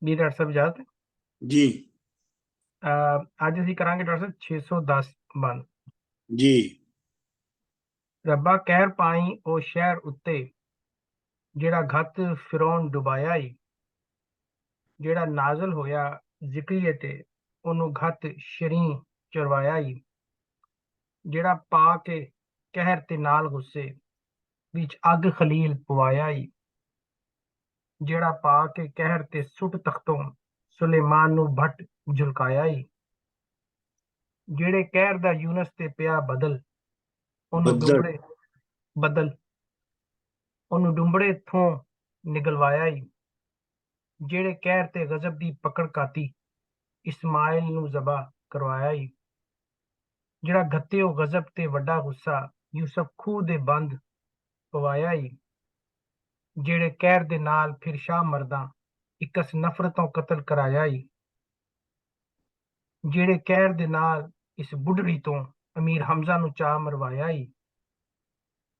ਜੀ ਡਾਕਟਰ ਸਾਹਿਬ ਇਜਾਜ਼ਤ जी ਅੱਜ ਅਸੀਂ ਕਰਾਂਗੇ ਡਾਕਟਰ ਸਾਹਿਬ 610 ਬੰਦ। जी ਰੱਬਾ ਕਹਿਰ ਪਾਈ ਉਹ ਸ਼ਹਿਰ ਉੱਤੇ ਜਿਹੜਾ ਘੱਤ ਫਿਰੌਨ ਡੁਬਾਇਆ ਈ, ਜਿਹੜਾ ਨਾਜ਼ਲ ਹੋਇਆ ਜ਼ਿਕਰੀਏ ਤੇ ਉਹਨੂੰ ਘੱਤ ਸ਼ਰੀਂ ਚਰਵਾਇਆ ਈ, ਜਿਹੜਾ ਪਾ ਕੇ ਕਹਿਰ ਤੇ ਨਾਲ ਗੁੱਸੇ ਵਿੱਚ ਅੱਗ ਖਲੀਲ ਪਵਾਇਆ ਈ, ਜਿਹੜਾ ਪਾ ਕੇ ਕਹਿਰ ਤੇ ਸੁੱਟ ਤਖਤੋਂ ਸੁਲੇਮਾਨ ਨੂੰ ਭੱਟ ਝੁਲਕਾਇਆ ਈ, ਜਿਹੜੇ ਕਹਿਰ ਦਾ ਯੂਨਸ ਤੇ ਪਿਆ ਉਹਨੂੰ बदल ਡੁੰਬੜੇ ਬਦਲ ਉਹਨੂੰ ਡੁੰਬੜੇ ਥੋਂ ਨਿਗਲਵਾਇਆ ਈ, ਜਿਹੜੇ ਕਹਿਰ ਤੇ ਗਜ਼ਬ ਦੀ ਪਕੜ ਕਾਤੀ ਇਸਮਾਇਲ ਨੂੰ ਜ਼ਬਾ ਕਰਵਾਇਆ ਈ, ਜਿਹੜਾ ਘੱਤਿਓ ਗਜ਼ਬ ਤੇ ਵੱਡਾ ਗੁੱਸਾ ਯੂਸਫ ਖੂਹ ਦੇ ਬੰਦ ਪਵਾਇਆ ਈ, ਜਿਹੜੇ ਕਹਿਰ ਦੇ ਨਾਲ ਫਿਰ ਸ਼ਾਹ ਮਰਦਾਂ ਇਕਸ ਨਫ਼ਰਤੋਂ ਕਤਲ ਕਰਾਇਆ ਈ, ਜਿਹੜੇ ਕਹਿਰ ਦੇ ਨਾਲ ਇਸ ਬੁੱਢੜੀ ਤੋਂ ਅਮੀਰ ਹਮਜ਼ਾ ਨੂੰ ਚਾਅ ਮਰਵਾਇਆ ਈ,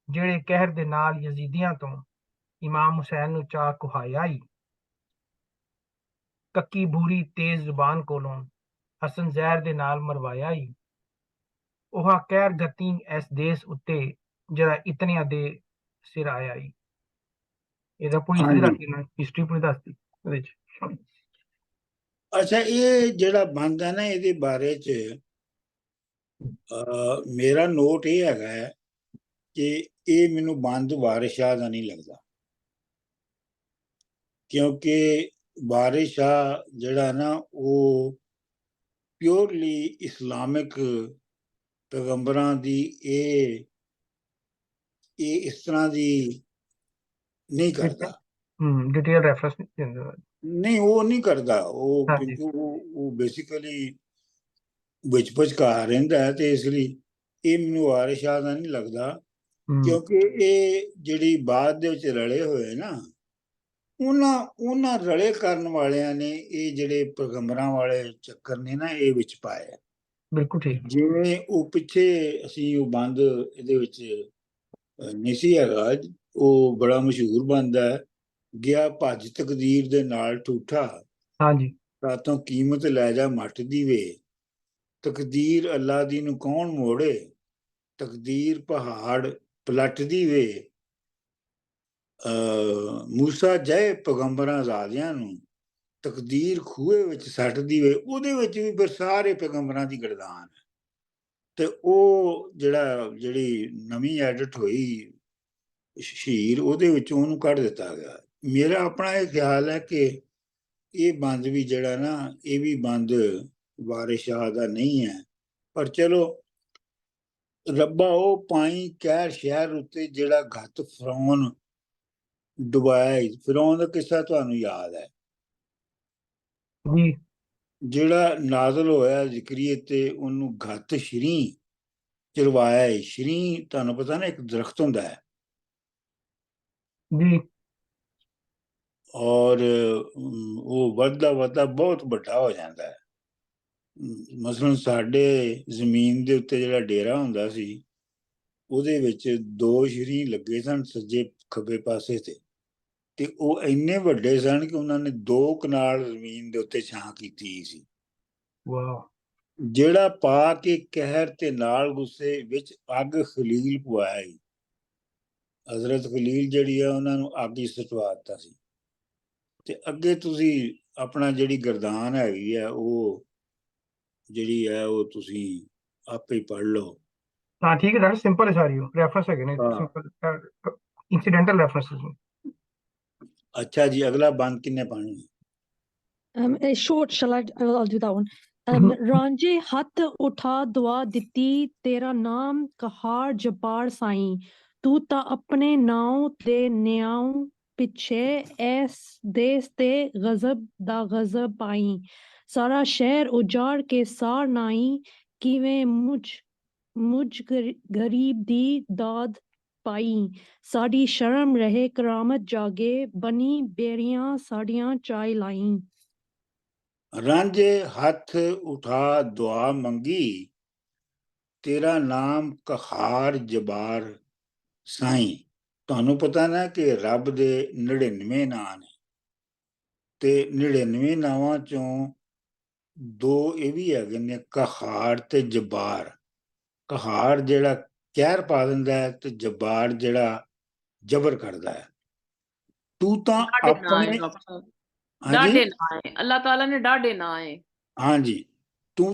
ਜਿਹੜੇ ਕਹਿਰ ਦੇ ਨਾਲ ਯਜ਼ੀਦੀਆਂ ਤੋਂ ਇਮਾਮ ਹੁਸੈਨ ਨੂੰ ਚਾਅ ਕੁਹਾਇਆ ਈ, ਕੱਕੀ ਬੂਰੀ ਤੇਜ਼ ਜ਼ੁਬਾਨ ਕੋਲੋਂ ਹਸਨ ਜ਼ਹਿਰ ਦੇ ਨਾਲ ਮਰਵਾਇਆ ਈ, ਉਹ ਕਹਿਰ ਗਤੀ ਇਸ ਦੇਸ ਉੱਤੇ ਜਿਹੜਾ ਇਤਨਿਆਂ ਦੇ ਸਿਰ ਆਇਆ ਈ। ਇਹਦਾ ਪੂਰੀ हाँ ਹਿਸਟਰੀ जी। ਦੱਸਦੀ ਨਾ, ਹਿਸਟਰੀ ਪੂਰੀ ਦੱਸਦੀ ਉਹਦੇ ਚ। अच्छा, ये ਜਿਹੜਾ ਬੰਦ ਹੈ ਨਾ, ਇਹਦੇ ਬਾਰੇ ਚ ਮੇਰਾ ਨੋਟ ਇਹ ਹੈਗਾ ਕਿ ਇਹ ਮੈਨੂੰ ਬੰਦ ਵਾਰਿਸ ਸ਼ਾਹ ਦਾ ਨਹੀਂ ਲੱਗਦਾ, ਕਿਉਂਕਿ ਵਾਰਿਸ ਸ਼ਾਹ ਜਿਹੜਾ ਨਾ ਉਹ ਪਿਓਰਲੀ ਇਸਲਾਮਿਕ ਪੈਗੰਬਰਾਂ ਦੀ ਇਹ ਇਸ ਤਰ੍ਹਾਂ ਦੀ ਨਹੀਂ ਕਰਦਾ। डिटेल रेफरेंस नहीं ਦਿੰਦਾ। ਨਹੀਂ, ਉਹ ਨਹੀਂ ਕਰਦਾ ਉਹ, ਹਾਂਜੀ ਕਿਉਂਕਿ ਉਹ ਬੇਸਿਕਲੀ ਵਿੱਚ ਵਿਚਕਾਰ ਰਹਿੰਦਾ ਹੈ, ਤੇ ਇਸ ਲਈ ਇਹ ਮੈਨੂੰ ਵਾਰਿਸ ਸ਼ਾਹ ਦਾ ਨਹੀਂ ਲੱਗਦਾ, ਕਿਉਂਕਿ ਇਹ ਜਿਹੜੀ ਬਾਅਦ ਦੇ ਵਿੱਚ ਰਲੇ ਹੋਏ ਨਾ, ਉਹਨਾਂ ਰਲੇ ਕਰਨ ਵਾਲਿਆਂ ਨੇ ਇਹ ਜਿਹੜੇ ਪੈਗੰਬਰਾਂ ਵਾਲੇ ਚੱਕਰ ਨੇ ਨਾ ਇਹ ਵਿੱਚ ਪਾਏ। ਬਿਲਕੁਲ ਠੀਕ। ਜਿਵੇਂ ਉਹ ਪਿੱਛੇ ਅਸੀਂ ਉਹ ਬੰਦ ਇਹਦੇ ਵਿੱਚ ਨਹੀਂ ਸੀ ਹੈਗਾ, ਉਹ ਬੜਾ ਮਸ਼ਹੂਰ ਬੰਦ ਹੈ, ਗਿਆ ਭੱਜ ਤਕਦੀਰ ਦੇ ਨਾਲ ਠੂਠਾ, ਹਾਂਜੀ ਰਾਤੋਂ ਕੀਮਤ ਲੈ ਜਾ ਮੱਟ ਦੀ ਵੇ, ਤਕਦੀਰ ਅੱਲਾ ਦੀ ਨੂੰ ਕੌਣ ਮੋੜੇ, ਤਕਦੀਰ ਪਹਾੜ ਪਲਟਦੀ ਵੇ, ਮੂਸਾ ਜੈ ਪੈਗੰਬਰਾਂ ਜ਼ਾਦਿਆਂ ਨੂੰ, ਤਕਦੀਰ ਖੂਹੇ ਵਿੱਚ ਸੱਟਦੀ ਵੇ। ਉਹਦੇ ਵਿੱਚ ਵੀ ਫਿਰ ਸਾਰੇ ਪੈਗੰਬਰਾਂ ਦੀ ਗਰਦਾਨ ਹੈ, ਤੇ ਉਹ ਜਿਹੜੀ ਨਵੀਂ ਐਡਿਟ ਹੋਈ ਸ਼ਹੀਰ, ਉਹਦੇ ਵਿੱਚ ਉਹਨੂੰ ਕੱਢ ਦਿੱਤਾ ਗਿਆ। ਮੇਰਾ ਆਪਣਾ ਇਹ ਖਿਆਲ ਹੈ ਕਿ ਇਹ ਬੰਦ ਵੀ ਜਿਹੜਾ ਨਾ, ਇਹ ਵੀ ਬੰਦ ਵਾਰਿਸ ਸ਼ਾਹ ਦਾ ਨਹੀਂ ਹੈ, ਪਰ ਚਲੋ ਰੱਬਾ ਉਹ ਪਾਈ ਕਹਿਰ ਸ਼ਹਿਰ ਉੱਤੇ ਜਿਹੜਾ ਘੱਤ ਫਿਰੌਨ ਡੁਬਾਇਆ। ਫਿਰੌਨ ਦਾ ਕਿੱਸਾ ਤੁਹਾਨੂੰ ਯਾਦ ਹੈ ਜੀ। ਜਿਹੜਾ ਨਾਜ਼ਲ ਹੋਇਆ ਜ਼ਿਕਰੀਏ ਤੇ ਉਹਨੂੰ ਘੱਤ ਸ਼ਰੀਂ ਚਰਵਾਇਆ। ਸ਼ਰੀਂ ਤੁਹਾਨੂੰ ਪਤਾ ਨਾ, ਇੱਕ ਦਰਖਤ ਹੁੰਦਾ ਹੈ ਜੀ ਔਰ ਉਹ ਵੱਧਦਾ ਵੱਧਦਾ ਬਹੁਤ ਵੱਡਾ ਹੋ ਜਾਂਦਾ ਹੈ। ਮਸਲਨ ਸਾਡੇ ਜ਼ਮੀਨ ਦੇ ਉੱਤੇ ਜਿਹੜਾ ਡੇਰਾ ਹੁੰਦਾ ਸੀ, ਉਹਦੇ ਵਿੱਚ 2 ਸ਼ਰੀਂ ਲੱਗੇ ਸਨ ਸੱਜੇ ਖੱਬੇ ਪਾਸੇ ਤੇ ਉਹ ਇੰਨੇ ਵੱਡੇ ਸਨ ਕਿ ਉਹਨਾਂ ਨੇ 2 ਕਨਾਲ ਜ਼ਮੀਨ ਦੇ ਉੱਤੇ ਛਾਂ ਕੀਤੀ ਸੀ। ਵਾਹ। ਜਿਹੜਾ ਪਾ ਕੇ ਕਹਿਰ ਤੇ ਨਾਲ ਗੁੱਸੇ ਵਿੱਚ ਅੱਗ ਖਲੀਲ ਪਵਾਇਆ। ਹਜ਼ਰਤ ਖਲੀਲ ਜਿਹੜੀ ਆ, ਉਹਨਾਂ ਨੂੰ ਅੱਗ ਹੀ ਸਟਵਾ ਦਿੱਤਾ ਸੀ। ਤੇ ਅੱਗੇ ਤੁਸੀਂ ਆਪਣਾ ਜਿਹੜੀ ਗਰਦਾਨ ਹੈਗੀ ਆ, ਉਹ ਜਿਹੜੀ ਹੈ ਉਹ ਤੁਸੀਂ ਆਪੇ ਹੀ ਪੜ੍ਹ ਲਓ। हाँ ठीक है डॉक्टर, सिंपल है सारी रेफरेंस है नहीं, सिंपल इंसिडेंटल रेफरेंसेस हैं। अच्छा जी, अगला बंद किन्ने पानी? Short, I'll do that one. रांझे हथ उठा दुआ दिती, तेरा नाम कहार जबार साईं, तू ता अपने नाव दे न्याऊ पिछे ऐस देस ते गजब दा गजब पाई, सारा शहर उजाड़ के सार नाई, किवें मुझ गरीब दी दाद पाई, साड़ी शर्म रहे करामत जागे, बनी बेरियां साड़ियां चाय लाई। रांझे हथ उठा दुआ मंगी, तेरा नाम कहार जबार साईं। ਤੁਹਾਨੂੰ ਪਤਾ ਨਾ ਕਿ ਰੱਬ ਦੇ 99 ਨਾਂ ਨੇ, ਤੇ 99 ਨਾਵਾਂ ਚੋਂ 2 ਇਹ ਵੀ ਹੈਗੇ ਨੇ, ਕਹਾਰ ਤੇ ਜਬਾਰ। ਕਹਾਰ ਜਿਹੜਾ ਕਹਿਰ ਪਾ ਦਿੰਦਾ ਹੈ ਤੇ ਜਬਾਰ ਜਿਹੜਾ ਜ਼ਬਰ ਕਰਦਾ ਹੈ। ਤੂੰ ਤਾਂ डाढ़े ना है ਆਪਣੇ डॉक्टर साहब, ਹਾਂਜੀ डाढ़े ना है, अल्लाह ताला ने डाढ़े ना है। ਹਾਂਜੀ ਤੂੰ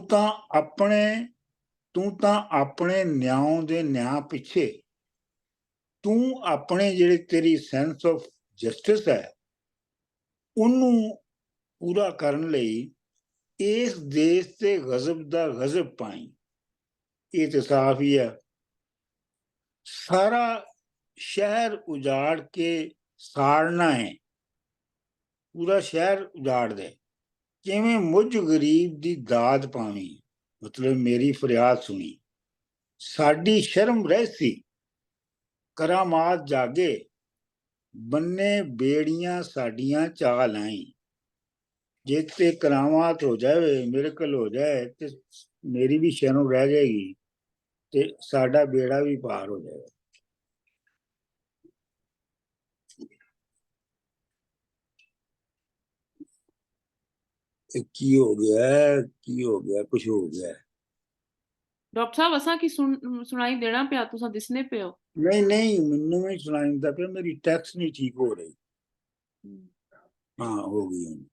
ਤਾਂ ਆਪਣੇ ਨਿਆਂ ਦੇ ਨਿਆਂ ਪਿੱਛੇ, ਤੂੰ ਆਪਣੇ ਜਿਹੜੇ ਤੇਰੀ ਸੈਂਸ ਆਫ ਜਸਟਿਸ ਹੈ ਉਹਨੂੰ ਪੂਰਾ ਕਰਨ ਲਈ ਇਸ ਦੇਸ਼ ਤੇ ਗਜ਼ਬ ਦਾ ਗਜ਼ਬ ਪਾਈ। ਇਹ ਤੇ ਸਾਫ਼ ਹੀ ਹੈ। ਸਾਰਾ ਸ਼ਹਿਰ ਉਜਾੜ ਕੇ ਸਾੜਨਾ ਹੈ, ਪੂਰਾ ਸ਼ਹਿਰ ਉਜਾੜ ਦੇ। ਕਿਵੇਂ ਮੁੱਝ ਗਰੀਬ ਦੀ ਦਾਦ ਪਾਵੀਂ, ਮਤਲਬ ਮੇਰੀ ਫਰਿਆਦ ਸੁਣੀ। ਸਾਡੀ ਸ਼ਰਮ ਰਹਿਸੀ ਕਰਾਮਾਤ ਜਾਗੇ, ਬੰਨੇ ਬੇੜੀਆਂ ਸਾਡੀਆਂ ਚਾਲ ਆਈ। ਜੇ ਤੇ ਕਰਾਮਾਤ ਹੋ ਜਾਵੇ, ਮਿਰਕਲ ਹੋ ਜਾਏ ਤੇ ਮੇਰੀ ਵੀ ਸ਼ਰਮ ਰਹਿ ਜਾਏਗੀ ਤੇ ਸਾਡਾ ਬੇੜਾ ਵੀ ਪਾਰ ਹੋ ਜਾਏਗਾ। ਕੀ ਹੋ ਗਿਆ, ਕੀ ਹੋ ਗਿਆ, ਕੁਛ ਹੋ ਗਿਆ। डॉक्टर साहब असा की सुनाई देना पिया, तुसा दिसने पे हो। ਨਹੀਂ ਨਹੀਂ ਮੈਨੂੰ ਵੀ ਸੁਣਾਈ ਦਿੰਦਾ ਪਿਆ, ਮੇਰੀ ਟੈਕਸ ਨਹੀਂ ਠੀਕ ਹੋ ਰਹੀ। ਹਾਂ ਹੋ ਗਈ ਹੁਣ।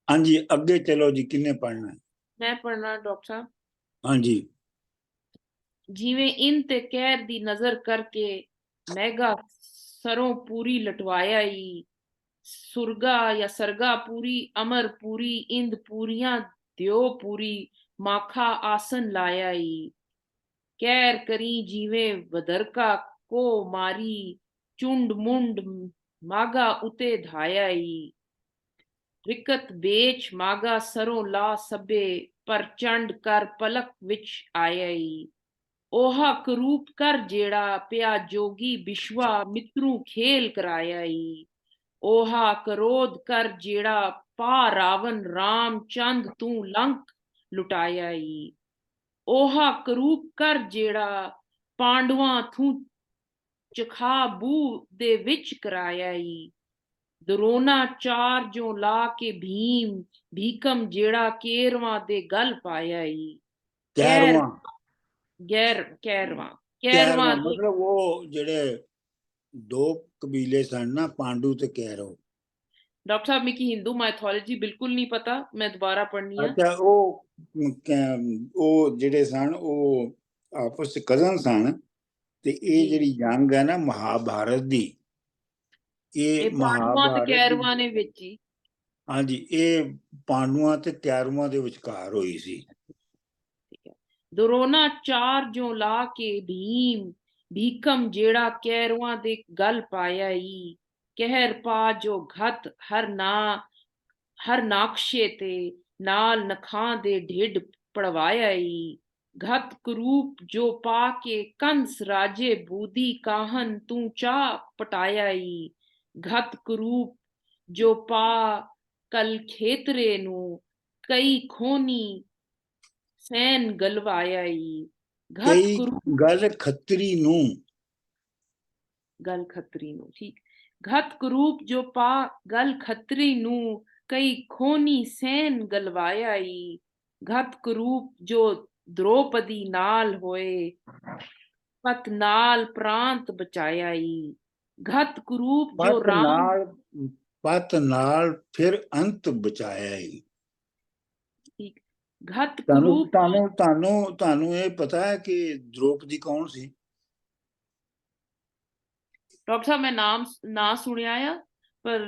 ਹਾਂਜੀ ਅੱਗੇ ਚਲੋ ਜੀ, ਕਿੰਨੇ ਪੜ੍ਹਨਾ ਹੈ? मैं पढ़ना डॉक्टर साहब। ਹਾਂਜੀ जिवें इन ते कहर दी नजर करके मैगा सरों पूरी लटवाया ई, सुरगा या सरगा पूरी अमर पूरी इंद पूरियां द्यो पूरी माखा आसन लाया ई। कहर करी जिवें वदरका को मारी चुंड मुंड मागा उते धाया ई। रिकत बेच मागा सरों ला सबे पर चंड कर पलक विच आया ई। ओहा करूप कर जेड़ा पिया जोगी बिश्वा मित्रू खेल कराया ई। ओहा करोध कर जेड़ा पा रावण राम चंद तू लंक लुटाया ई। ओहा करूप कर जेड़ा पांडवां थू चखा बू दे विच कराया ई। दरोना चार जो ला के भीम भीकम जेड़ा केरवा दे गल पाया ई। कैर ਕਹਿਰਵਾਂ कैरवा ਕਹਿਰਵਾਂ दे ਮਤਲਬ ਉਹ ਜਿਹੜੇ 2 ਕਬੀਲੇ ਸਨ ਨਾ, ਪਾਂਡੂ ਤੇ ਕੈਰਵ। डॉक्टर साहब मिकी हिंदू माइथोलॉजी बिल्कुल नहीं पता, मैं दोबारा पढ़नी है। ਅੱਛਾ ਉਹ ਜਿਹੜੇ ਸਨ ਉਹ ਆਪਸ ਚ ਕਜ਼ਨ ਸਨ ਤੇ ਇਹ जी ਜਿਹੜੀ ਜੰਗ ਹੈ ਨਾ ਮਹਾਭਾਰਤ ਦੀ, ये ਇਹ पांडुआं ते ਮਹਾਭਾਰਤ ਦੀ, कैरवां ने विच ही। ਹਾਂਜੀ ਇਹ ਪਾਂਡੂਆਂ ਤੇ ਕੈਰਵਾਂ ਦੇ ਵਿਚਕਾਰ ਹੋਈ ਸੀ। ठीक है। दरोना चार जो ला के भीम भीकम जेड़ा कैरवां दे गल पाया ई। कहर पा जो घत हर नाक्षे ते नाल नखां दे ढिड पड़वाया ई। घत करूप जो पा के कंस राजे बूदी काहन तू चा पटाया ई। घत करूप जो पा कल खेतरे नू कई खोनी सैन गलवाया ई। घत ਕਈ करूप ਗੱਲ ਖੱਤਰੀ ਨੂੰ, गल खत्री नू, ठीक। घत करूप जो पा गल खत्री नू कई खोनी सैन गलवाया ई। घत करूप जो द्रौपदी नाल होए पत नाल प्रांत बचाया ई। घत करूप जो राम ਪਤ ਨਾਲ ਫਿਰ ਅੰਤ ਬਚਾਇਆ ਹੀ। ठीक। घत ਤੁਹਾਨੂੰ करूप ਤੁਹਾਨੂੰ ਤੁਹਾਨੂੰ ਤੁਹਾਨੂੰ ਇਹ ਪਤਾ ਹੈ ਕਿ द्रौपदी ਕੌਣ ਸੀ? डॉक्टर साहब मैं नाम ना सुनिया आ, पर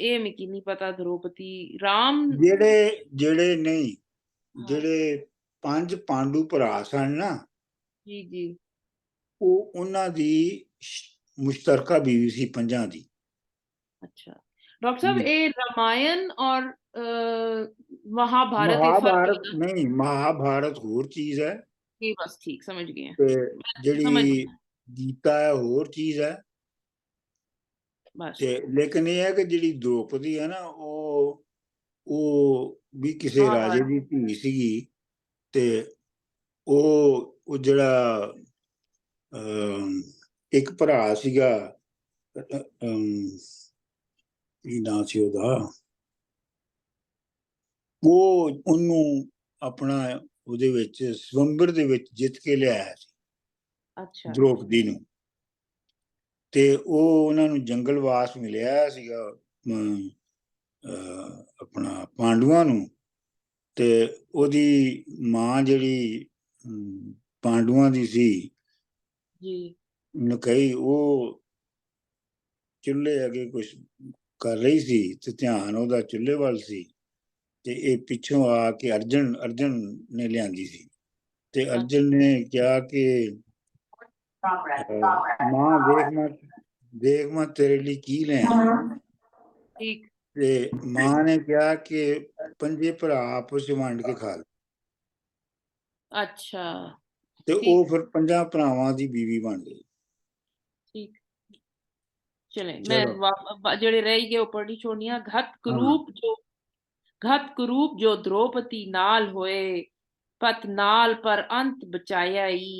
ਇਹ ਮਿਕੀ ਨਹੀਂ ਪਤਾ। द्रौपदी राम ਜਿਹੜੇ ਨਹੀਂ, ਜਿਹੜੇ 5 ਪਾਂਡੂ ਭਰਾ ਸਨ ਨਾ, जी जी ਉਹ ਉਹਨਾਂ ਦੀ ਮੁਸ਼ਤਰਕਾ ਬੀਵੀ ਸੀ 5 ਦੀ। अच्छा डॉक्टर साहब ये रामायण और महाभारत ये फर्क ਮਹਾਭਾਰਤ है? ਨਹੀਂ, ਮਹਾਭਾਰਤ ਹੋਰ ਚੀਜ਼ ਹੈ जी बस ठीक समझ गए। ਤੇ समझ ਜਿਹੜੀ ਗੀਤਾ ਹੈ ਹੋਰ ਚੀਜ਼ ਹੈ। बस ਤੇ ਲੇਕਿਨ ਇਹ ਹੈ ਕਿ ਜਿਹੜੀ द्रौपदी ਹੈ ਨਾ, ਉਹ ਵੀ ਕਿਸੇ ਰਾਜੇ ਦੀ ਧੀ ਸੀਗੀ ਤੇ ਉਹ ਜਿਹੜਾ ਇੱਕ ਭਰਾ ਸੀਗਾ, ਕੀ ਨਾਂ ਸੀ ਉਹਦਾ, ਉਹ ਉਹਨੂੰ ਆਪਣਾ ਉਹਦੇ ਵਿੱਚ ਸਵੰਬਰ ਦੇ ਵਿੱਚ ਜਿੱਤ ਕੇ ਲਿਆਇਆ ਸੀ ਅੱਛਾ ਦ੍ਰੋਪਦੀ ਨੂੰ। ਤੇ ਉਹ ਉਹਨਾਂ ਨੂੰ ਜੰਗਲਵਾਸ ਮਿਲਿਆ ਸੀਗਾ ਆਪਣਾ ਪਾਂਡਵਾਂ ਨੂੰ। ਤੇ ਉਹਦੀ ਮਾਂ ਜਿਹੜੀ ਪਾਂਡਵਾਂ ਦੀ ਸੀ ਜੀ, ਨਕਈ, ਉਹ ਚੁੱਲ੍ਹੇ ਅੱਗੇ ਕੁਛ ਕਰ ਰਹੀ ਸੀ ਤੇ ਧਿਆਨ ਉਹਦਾ ਚੁੱਲ੍ਹੇ ਵੱਲ ਸੀ। ਤੇ ਇਹ ਪਿੱਛੋਂ ਆ ਕੇ ਅਰਜਨ ਨੇ ਲਿਆਂਦੀ ਸੀ। ਤੇ ਅਰਜਨ ਨੇ ਕਿਹਾ ਕਿ ਮਾਂ ਦੇਖ ਮੈਂ ਤੇਰੇ ਲਈ ਕੀ ਲਿਆਇਆ। ਠੀਕ। ਤੇ ਮਾਂ ਨੇ ਕਿਹਾ ਕਿ 5 ਭਰਾ ਆਪਸ ਚ ਵੰਡ ਕੇ ਖਾ ਲਏ। ਅੱਛਾ ਤੇ ਉਹ ਫਿਰ 5 ਭਰਾਵਾਂ ਦੀ ਬੀਵੀ ਬਣ ਗਈ। ਠੀਕ, ਚਲੇ ਚਲੋ। मैं ਜਿਹੜੇ ਰਹਿ ਗਏ ਉਹ ਪੜ੍ਹੀ ਛੋੜੀਆਂ। ਘਤ ਕਰੂਪ ਜੋ द्रौपदी नाल होए, पत नाल पर अंत बचायाई।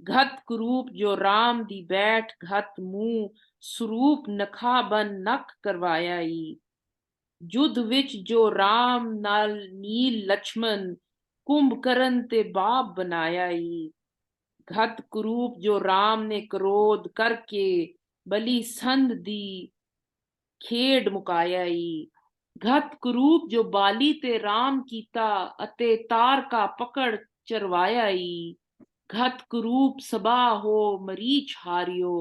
घत कुरूप जो राम दी बैठ, घत मुंह स्वरूप नखा बन नख करवायाई। युद्ध विच जो राम नाल नील लक्ष्मण, कुंभकर्ण ते बाप बनायाई। घत कुरूप जो राम ने क्रोध करके, बलि संध दी खेड मुकायाई। घत कुरूप जो बाली ते राम कीता, अते तारका पकड़ चरवायाई। घत कुरूप सबा हो मरीच हारियो,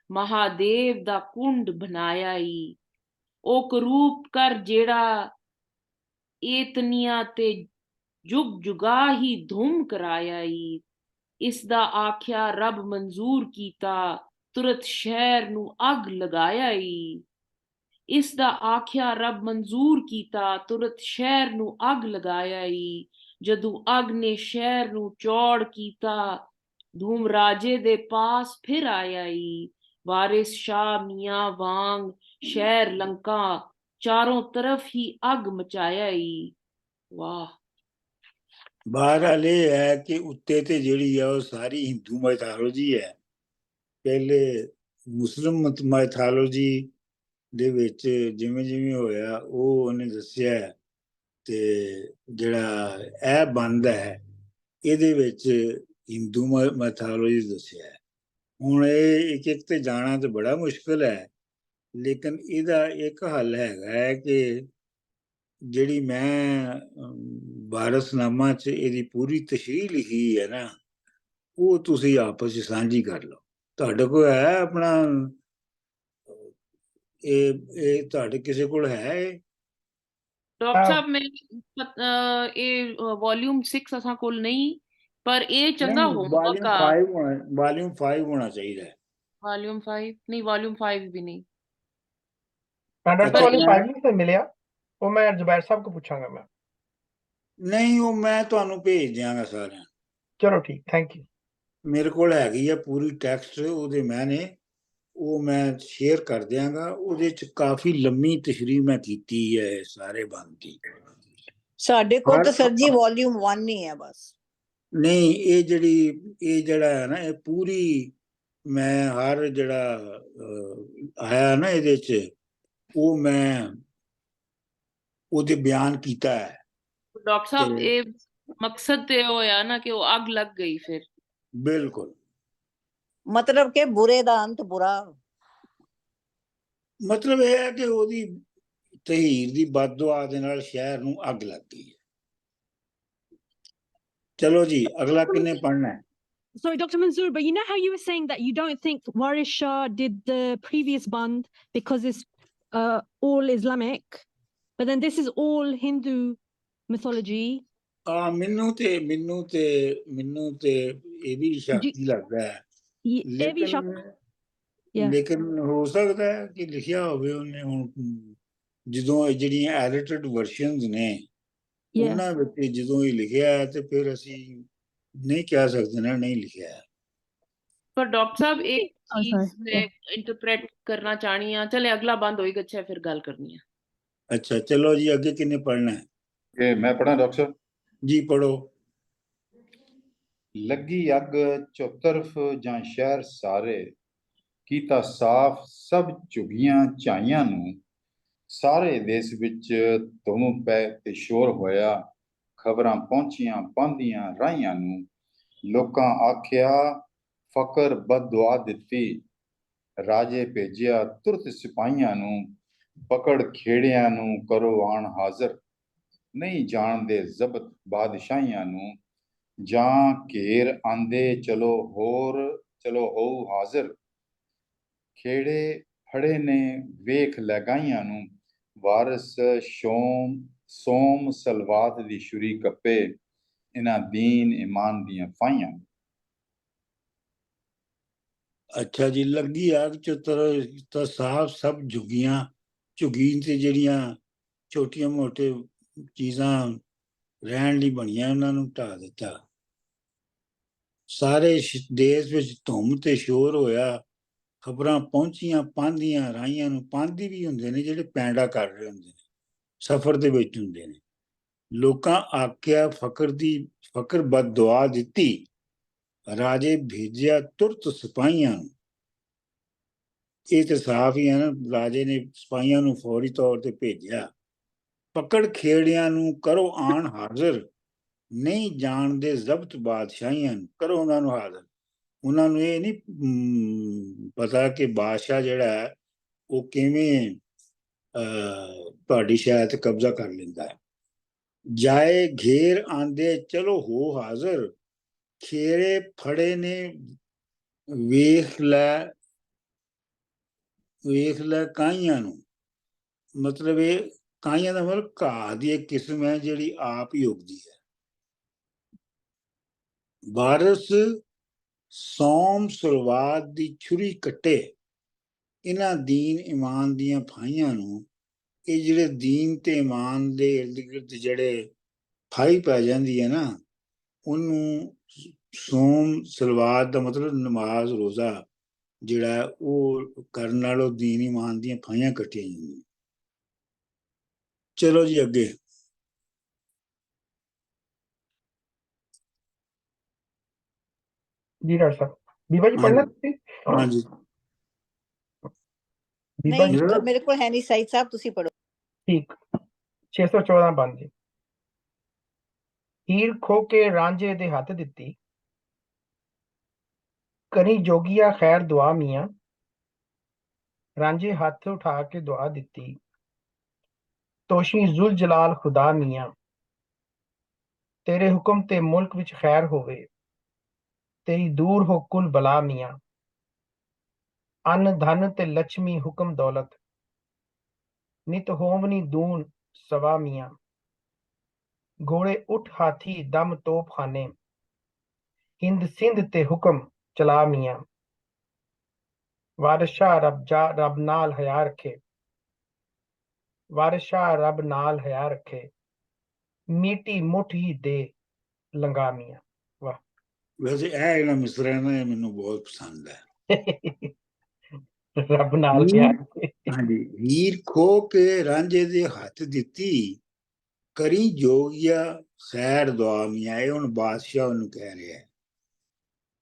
महादेव दा कुंड बनायाई। ओ कुरूप कर जेड़ा एतनिया ते जुग जुगा ही धुम करायाई। इस दा आख्या रब मंजूर कीता, तुरत शहर नू अग लगायाई। इस दा आख्या रब मंजूर कीता, तुरत शहर नू अग लगायाई। जदू अग ने शहर नू चौड़ कीता, धूम राजे दे पास फिर आयाई। वारिस शाह मियां वांग शहर लंका, चारों तरफ ही अग मचायाई। वाह। ਬਹਰਹਾਲ ਇਹ ਹੈ ਕਿ ਉੱਤੇ ਤੇ ਜਿਹੜੀ ਆ ਉਹ ਸਾਰੀ ਹਿੰਦੂ ਮਾਈਥੋਲੋਜੀ ਹੈ। ਪਹਿਲੇ ਮੁਸਲਿਮ ਮਾਈਥੋਲੋਜੀ ਦੇ ਵਿੱਚ ਜਿਵੇਂ ਜਿਵੇਂ ਹੋਇਆ ਉਹ ਉਹਨੇ ਦੱਸਿਆ। ਤੇ ਜਿਹੜਾ ਇਹ ਬੰਦ ਹੈ ਇਹਦੇ ਵਿੱਚ ਹਿੰਦੂ ਮੈਥੋਲੋਜੀ ਦੱਸਿਆ। ਹੁਣ ਇਹ ਇੱਕ ਤੇ ਜਾਣਾ ਤੇ ਬੜਾ ਮੁਸ਼ਕਲ ਹੈ, ਲੇਕਿਨ ਇਹਦਾ ਇੱਕ ਹੱਲ ਹੈਗਾ ਹੈ ਕਿ ਜਿਹੜੀ ਮੈਂ ਵਾਰਸਨਾਮਾ 'ਚ ਇਹਦੀ ਪੂਰੀ ਤਸ਼ਰੀਹ ਲਿਖੀ ਹੈ ਨਾ, ਉਹ ਤੁਸੀਂ ਆਪਸ 'ਚ ਸਾਂਝੀ ਕਰ ਲਓ। ਤੁਹਾਡੇ ਕੋਲ ਹੈ ਆਪਣਾ ਇਹ ਤੁਹਾਡੇ ਕਿਸੇ ਕੋਲ ਹੈ? डॉक्टर साहब मैं ये वॉल्यूम 6 असा कोल नहीं, पर ये चंगा होमवर्क का। वॉल्यूम 5 होना चाहिए। वॉल्यूम 5 नहीं, वॉल्यूम 5 भी नहीं। डॉक्टर वॉल्यूम 5 नहीं से मिले, वो मैं जुबैर साहब को पूछांगा। मैं नहीं, वो मैं ਤੁਹਾਨੂੰ ਭੇਜ ਦਿਆਂਗਾ ਸਾਰਿਆਂ। ਚਲੋ ਠੀਕ, ਥੈਂਕ ਯੂ। ਮੇਰੇ ਕੋਲ ਹੈਗੀ ਆ ਪੂਰੀ ਟੈਕਸਟ ਉਹਦੇ ਮੈਨੇ, ਉਹ ਮੈਂ ਸ਼ੇਅਰ ਕਰ ਦਿਆਂਗਾ। ਉਹਦੇ ਚ ਕਾਫੀ ਲੰਮੀ ਤਸ਼ਰੀਹ ਮੈਂ ਕੀਤੀ ਹੈ ਸਾਰੇ ਬੰਦ ਦੀ। ਸਾਡੇ ਕੋਲ ਤਾਂ ਸਰ ਜੀ ਵੋਲਿਊਮ 1 ਹੀ ਹੈ ਬਸ। ਨਹੀਂ, ਇਹ ਜਿਹੜਾ ਹੈ ਨਾ, ਇਹ ਪੂਰੀ ਮੈਂ ਹਰ ਜਿਹੜਾ ਆਇਆ ਨਾ ਇਹਦੇ ਚ, ਉਹ ਮੈਂ ਉਹਦੇ ਬਿਆਨ ਕੀਤਾ ਹੈ। डॉक्टर साहब ये मकसद ते होया ना कि वो आग लग गई फिर। बिल्कुल, ਮਤਲਬ ਕਿ ਬੁਰੇ ਦਾ ਅੰਤ ਬੁਰਾ। ਮਤਲਬ ਇਹ ਹੈ ਕਿ ਉਹਦੀ ਤਹੀਰ ਦੀ ਬਦਦੁਆ ਦੇ ਨਾਲ ਸ਼ਹਿਰ ਨੂੰ ਅੱਗ ਲੱਗ ਗਈ ਹੈ। ਚਲੋ ਜੀ, ਅਗਲਾ ਕਿੰਨੇ ਪੜ੍ਹਨਾ ਹੈ? Sorry, Dr. Manzoor, but you know how you were saying that you don't think Waris Shah did the previous band because it's all Islamic, but then this is all Hindu mythology. ਮੈਨੂੰ ਤੇ ਇਹ ਵੀ ਸ਼ੱਕ ਲੱਗਦਾ ਹੈ, ਲੇਕਿਨ ਹੋ ਸਕਦਾ ਹੈ ਕਿ ਲਿਖਿਆ ਹੋਵੇ ਉਹਨੇ। ਹੁਣ ਜਦੋਂ ਜਿਹੜੀਆਂ ਐਡਿਟਡ ਵਰਸ਼ਨਸ ਨੇ ਉਹਨਾਂ ਵਿੱਚ ਜਦੋਂ ਹੀ ਲਿਖਿਆ ਤੇ ਫਿਰ ਅਸੀਂ ਨਹੀਂ ਕਹਿ ਸਕਦੇ ਨਾ ਨਹੀਂ ਲਿਖਿਆ ਹੈ। पर डॉक्टर साहब एक चीज मैं इंटरप्रेट करना चाहनी है। चले अगला बंद होई गच्छा फिर गल करनी है। अच्छा चलो जी, आगे किन्ने पढ़ना है? ये मैं पढ़ा डॉक्टर साहब जी, पढ़ो। लगी अग चौतरफ जां शहर सारे, ਕੀਤਾ ਸਾਫ਼ ਸਭ ਝੁੱਗੀਆਂ ਝਾਈਆਂ ਨੂੰ। ਸਾਰੇ ਦੇਸ਼ ਵਿੱਚ ਧੁੰਮ ਪੈ ਤੇ ਸ਼ੋਰ ਹੋਇਆ, ਖਬਰਾਂ ਪਹੁੰਚੀਆਂ ਪਾਂਦੀਆਂ ਰਾਹੀਆਂ ਨੂੰ। ਲੋਕਾਂ ਆਖਿਆ ਫਕਰ ਬਦਦੁਆ ਦਿੱਤੀ, ਰਾਜੇ ਭੇਜਿਆ ਤੁਰਤ ਸਿਪਾਹੀਆਂ ਨੂੰ। ਪਕੜ ਖੇੜਿਆਂ ਨੂੰ ਕਰੋ ਆਣ ਹਾਜ਼ਰ, ਨਹੀਂ ਜਾਣਦੇ ਜ਼ਬਤ ਬਾਦਸ਼ਾਹੀਆਂ ਨੂੰ। ਜਾਂ ਘੇਰ ਆਂਦੇ ਚਲੋ ਹੋਊ ਹਾਜ਼ਰ, ਖੇੜੇ ਫੜੇ ਨੇ ਵੇਖ ਲਗਾਈਆਂ ਨੂੰ। ਵਾਰਸ ਸੋਮ ਸਲਵਾਤ ਦੀ ਛੁਰੀ ਕੱਪੇ, ਇਹਨਾਂ ਦੀਨ ਇਮਾਨ ਦੀਆਂ ਫਾਹੀਆਂ। ਅੱਛਾ ਜੀ, ਲੱਗੀ ਆਗ ਚੁੱਤਰ ਤਾਂ ਸਾਫ਼ ਸਭ ਝੁੱਗੀਆਂ, ਝੁੱਗੀ ਤੇ ਜਿਹੜੀਆਂ ਛੋਟੀਆਂ ਮੋਟੇ ਚੀਜ਼ਾਂ ਰਹਿਣ ਲਈ ਬਣੀਆਂ ਉਹਨਾਂ ਨੂੰ ਢਾਹ ਦਿੱਤਾ। ਸਾਰੇ ਦੇਸ਼ ਵਿੱਚ ਧੁੰਮ ਤੇ ਸ਼ੋਰ ਹੋਇਆ, ਖਬਰਾਂ ਪਹੁੰਚੀਆਂ ਪਾਂਦੀਆਂ ਰਾਹੀਆਂ ਨੂੰ। ਪਾਂਦੀ ਵੀ ਹੁੰਦੇ ਨੇ ਜਿਹੜੇ ਪੈਂਡਾ ਕਰ ਰਹੇ ਹੁੰਦੇ ਨੇ, ਸਫ਼ਰ ਦੇ ਵਿੱਚ ਹੁੰਦੇ ਨੇ। ਲੋਕਾਂ ਆਖਿਆ ਫਕਰ ਬਦਦੁਆ ਦਿੱਤੀ, ਰਾਜੇ ਭੇਜਿਆ ਤੁਰਤ ਸਿਪਾਹੀਆਂ ਨੂੰ। ਇਹ ਤੇ ਸਾਫ਼ ਹੀ ਹੈ ਨਾ, ਰਾਜੇ ਨੇ ਸਿਪਾਹੀਆਂ ਨੂੰ ਫੌਰੀ ਤੌਰ ਤੇ ਭੇਜਿਆ। ਪਕੜ ਖੇੜਿਆਂ ਨੂੰ ਕਰੋ ਆਣ ਹਾਜ਼ਰ, ਨਹੀਂ ਜਾਣਦੇ ਜ਼ਬਤ ਬਾਦਸ਼ਾਹੀਆਂ ਨੂੰ। ਕਰੋ ਉਹਨਾਂ ਨੂੰ ਹਾਜ਼ਰ। ਉਹਨਾਂ ਨੂੰ ਇਹ ਨਹੀਂ ਪਤਾ ਕਿ ਬਾਦਸ਼ਾਹ ਜਿਹੜਾ ਹੈ ਉਹ ਕਿਵੇਂ ਤੁਹਾਡੀ ਸ਼ਹਿਰ ਤੇ ਕਬਜ਼ਾ ਕਰ ਲੈਂਦਾ ਹੈ। ਜਾਏ ਘੇਰ ਆਂਦੇ ਚਲੋ ਹੋ ਹਾਜ਼ਰ, ਖੇਰੇ ਫੜੇ ਨੇ ਵੇਖ ਲੈ ਕਾਹੀਆਂ ਨੂੰ। ਮਤਲਬ ਇਹ ਕਾਹੀਆਂ ਦਾ ਮਤਲਬ ਘਾਹ ਦੀ ਇੱਕ ਕਿਸਮ ਹੈ ਜਿਹੜੀ ਆਪ ਹੀ ਉਗਦੀ ਹੈ। ਵਾਰਸ ਸੋਮ ਸਲਵਾਤ ਦੀ ਛੁਰੀ ਕੱਟੇ, ਇਹਨਾਂ ਦੀਨ ਇਮਾਨ ਦੀਆਂ ਫਾਹੀਆਂ ਨੂੰ। ਇਹ ਜਿਹੜੇ ਦੀਨ ਤੇ ਇਮਾਨ ਦੇ ਇਰਦ ਗਿਰਦ ਜਿਹੜੇ ਫਾਈ ਪੈ ਜਾਂਦੀ ਹੈ ਨਾ, ਉਹਨੂੰ ਸੋਮ ਸਲਵਾਤ ਦਾ ਮਤਲਬ ਨਮਾਜ਼ ਰੋਜ਼ਾ ਜਿਹੜਾ ਉਹ ਕਰਨ ਨਾਲੋਂ ਦੀਨ ਇਮਾਨ ਦੀਆਂ ਫਾਹੀਆਂ ਕੱਟੀਆਂ ਜਾਂਦੀਆਂ। ਚਲੋ ਜੀ ਅੱਗੇ। जी डॉक्टर साहब, बीबा जी पढ़ना हाँ जी। बीबा नहीं जी मेरे को है नहीं सईद साहब, तुसी पढ़ो। ठीक। 614 बंद जी। हीर खो के रांझे दे हथ दित्ती, करी जोगिया खैर दुआ मियां। रांझे हाथ उठा के दुआ दित्ती, तोशी जुल जलाल खुदा मियां। तेरे हुक्म ते मुल्क विच खैर होवे, तेरी दूर हो कुल बला मियां। अन्न धन ते लक्ष्मी हुक्म दौलत, नित होवनी दून सवा मियां। घोड़े उठ हाथी दम तोप खाने, हिंद सिंध ते हुक्म चला मियां। वारशाह रब नाल हया रखे, वारशाह रब नाल हया रखे। मीठी मुठ ही दे लंगा मियां। वाह। वैसे ਇਹ ਜਿਹੜਾ ਮਿਸਰਾ ਹੈ ਨਾ, ਇਹ ਮੈਨੂੰ ਬਹੁਤ ਪਸੰਦ ਹੈ। रब नाल हया रखे। ਹਾਂਜੀ। ਹੀਰ ਖੋ ਕੇ ਰਾਂਝੇ ਦੇ ਹੱਥ ਦਿੱਤੀ, ਕਰੀ ਜੋਗਿਆ ਖੈਰ ਦੁਆ ਮੀਆਂ। ਇਹ ਹੁਣ ਬਾਦਸ਼ਾਹ ਉਹਨੂੰ ਕਹਿ ਰਿਹਾ ਹੈ।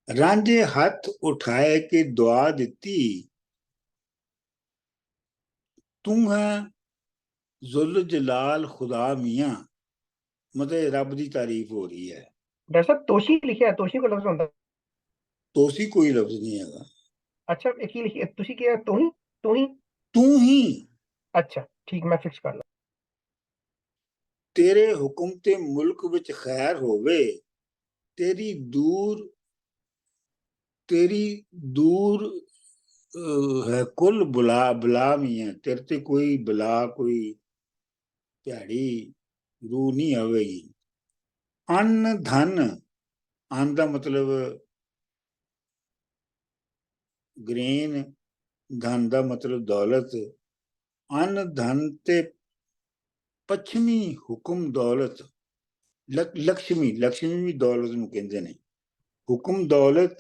ਰਾਂਝੇ ਹੱਥ ਉਠਾਏ ਕੇ ਦੁਆ ਦਿੱਤੀ, ਤੂੰ ਹੈ ਜ਼ੁਲ ਜਲਾਲ खुदा मियां। मतलब रब की तारीफ हो रही है। डॉक्टर साहब तोशी लिखा है, तोशी को लफ्ज होता है? तोसी कोई लफ्ज नहीं है। अच्छा एक ही लिखी, तुसी क्या तू ही तू ही। अच्छा ठीक, मैं फिक्स कर ला। तेरे हुक्म ते मुल्क विच खैर होवे, तेरी दूर है कुल बला मियां। तेरे ते कोई बला कोई भैड़ी रूह नहीं आवेगी। अन्न धन, अन्न का मतलब ग्रेन, धन का मतलब दौलत। अन्न धन ते पश्चिमी हुक्म दौलत। लक्ष्मी भी दौलत नूं कहंदे ने। हुक्म दौलत